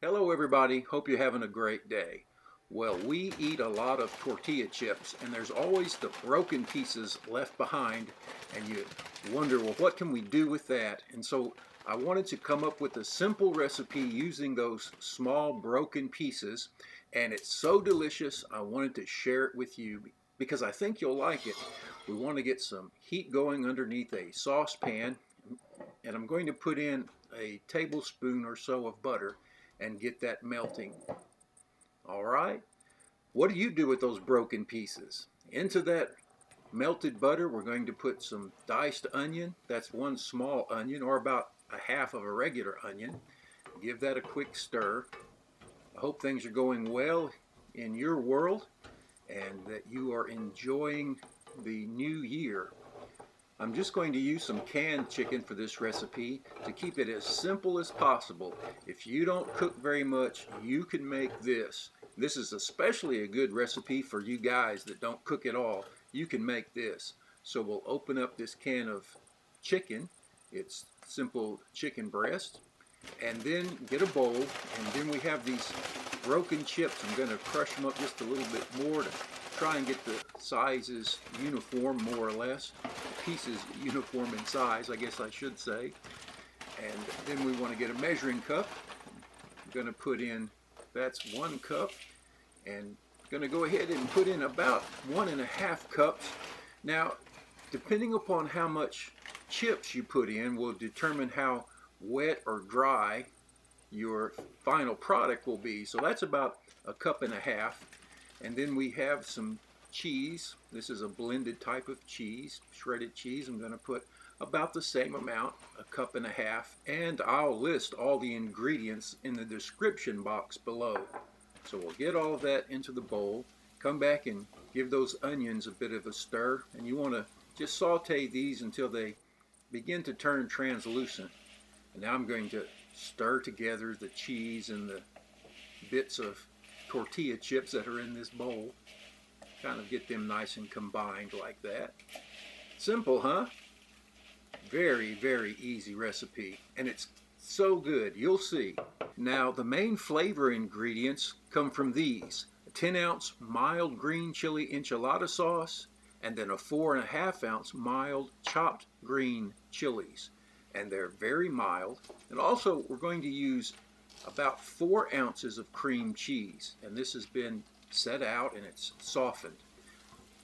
Hello everybody, hope you're having a great day. Well, we eat a lot of tortilla chips and there's always the broken pieces left behind and you wonder, well, what can we do with that? And so I wanted to come up with a simple recipe using those small broken pieces, and it's so delicious I wanted to share it with you because I think you'll like it. We want to get some heat going underneath a saucepan, and I'm going to put in a tablespoon or so of butter and get that melting. All right, what do you do with those broken pieces? Into that melted butter, we're going to put some diced onion. That's one small onion, or about a half of a regular onion. Give that a quick stir. I hope things are going well in your world and that you are enjoying the new year. I'm just going to use some canned chicken for this recipe to keep it as simple as possible. If you don't cook very much, you can make this. This is especially a good recipe for you guys that don't cook at all. You can make this. So we'll open up this can of chicken. It's simple chicken breast. And then get a bowl, and then we have these broken chips. I'm going to crush them up just a little bit more to try and get the sizes uniform, more or less. The pieces uniform in size, I guess I should say. And then we want to get a measuring cup. I'm going to put in, that's 1 cup, and going to go ahead and put in about 1.5 cups. Now, depending upon how much chips you put in will determine how wet or dry your final product will be. So that's about 1.5 cups. And then we have some cheese. This is a blended type of cheese, shredded cheese. I'm going to put about the same amount, 1.5 cups, and I'll list all the ingredients in the description box below. So we'll get all of that into the bowl, come back and give those onions a bit of a stir, and you want to just saute these until they begin to turn translucent. And now I'm going to stir together the cheese and the bits of tortilla chips that are in this bowl. Kind of get them nice and combined like that. Simple, huh? Very, very easy recipe. And it's so good, you'll see. Now, the main flavor ingredients come from these: a 10-ounce mild green chili enchilada sauce, and then a 4.5-ounce mild chopped green chilies. And they're very mild. And also we're going to use about 4 ounces of cream cheese, and this has been set out and it's softened.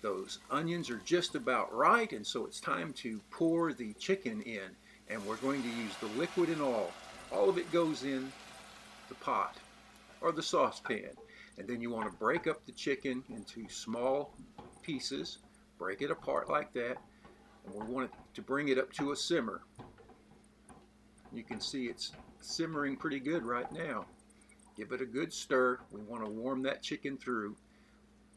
Those onions are just about right, and so it's time to pour the chicken in, and we're going to use the liquid and all of it goes in the pot or the saucepan. And then you want to break up the chicken into small pieces, break it apart like that, and we want it to bring it up to a simmer. You can see it's simmering pretty good right now. Give it a good stir. We want to warm that chicken through.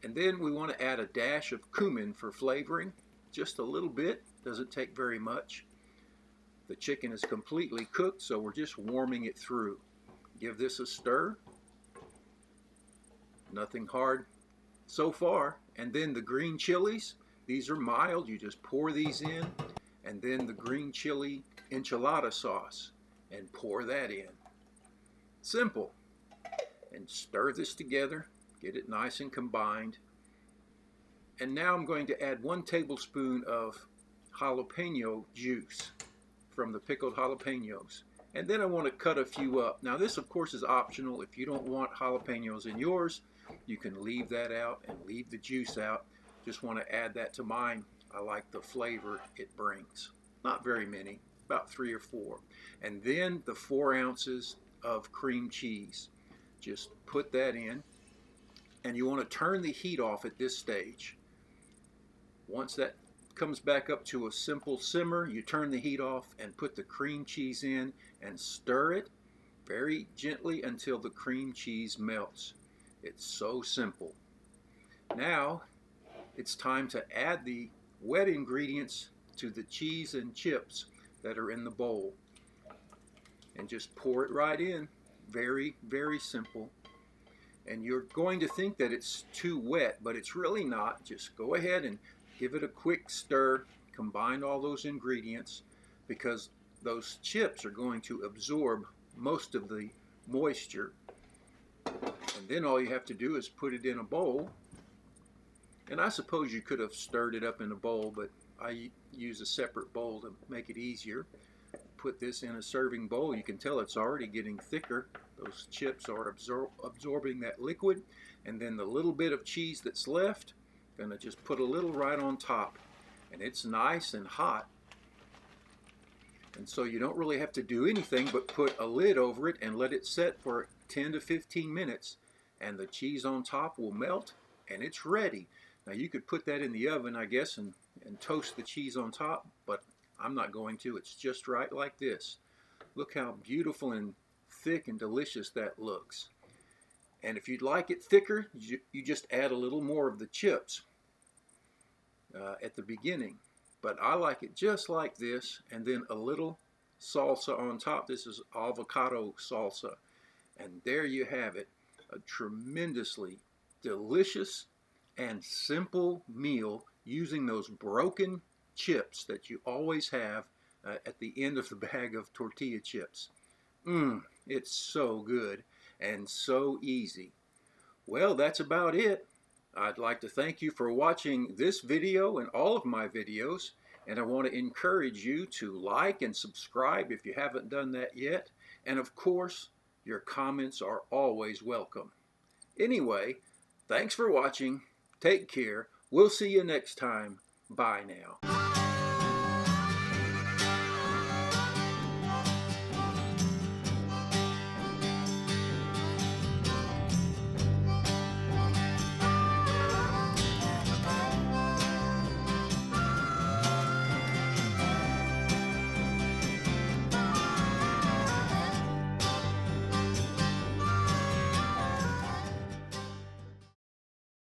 And then we want to add a dash of cumin for flavoring. Just a little bit, doesn't take very much. The chicken is completely cooked, so we're just warming it through. Give this a stir. Nothing hard so far. And then the green chilies, these are mild. You just pour these in. And then the green chili enchilada sauce, and pour that in. Simple. And stir this together, get it nice and combined. And now I'm going to add 1 tablespoon of jalapeno juice from the pickled jalapenos. And then I want to cut a few up. Now this of course is optional. If you don't want jalapenos in yours, you can leave that out and leave the juice out. Just want to add that to mine. I like the flavor it brings. Not very many, about 3 or 4. And then the 4 ounces of cream cheese. Just put that in, and you want to turn the heat off at this stage. Once that comes back up to a simple simmer, you turn the heat off and put the cream cheese in and stir it very gently until the cream cheese melts. It's so simple. Now it's time to add the wet ingredients to the cheese and chips that are in the bowl, and just pour it right in. Very, very simple. And you're going to think that it's too wet, but it's really not. Just go ahead and give it a quick stir, combine all those ingredients, because those chips are going to absorb most of the moisture And then all you have to do is put it in a bowl. And I suppose you could have stirred it up in a bowl, but I use a separate bowl to make it easier. Put this in a serving bowl. You can tell it's already getting thicker. Those chips are absorbing that liquid. And then the little bit of cheese that's left, gonna just put a little right on top. And it's nice and hot. And so you don't really have to do anything but put a lid over it and let it set for 10 to 15 minutes. And the cheese on top will melt and it's ready. Now you could put that in the oven, I guess, and toast the cheese on top, but I'm not going to. It's just right like this. Look how beautiful and thick and delicious that looks. And if you'd like it thicker, you just add a little more of the chips at the beginning. But I like it just like this, and then a little salsa on top. This is avocado salsa. And there you have it, a tremendously delicious and simple meal using those broken chips that you always have at the end of the bag of tortilla chips. It's so good and so easy. Well, that's about it. I'd like to thank you for watching this video and all of my videos, and I want to encourage you to like and subscribe if you haven't done that yet, and of course, your comments are always welcome. Anyway, thanks for watching. Take care. We'll see you next time. Bye now.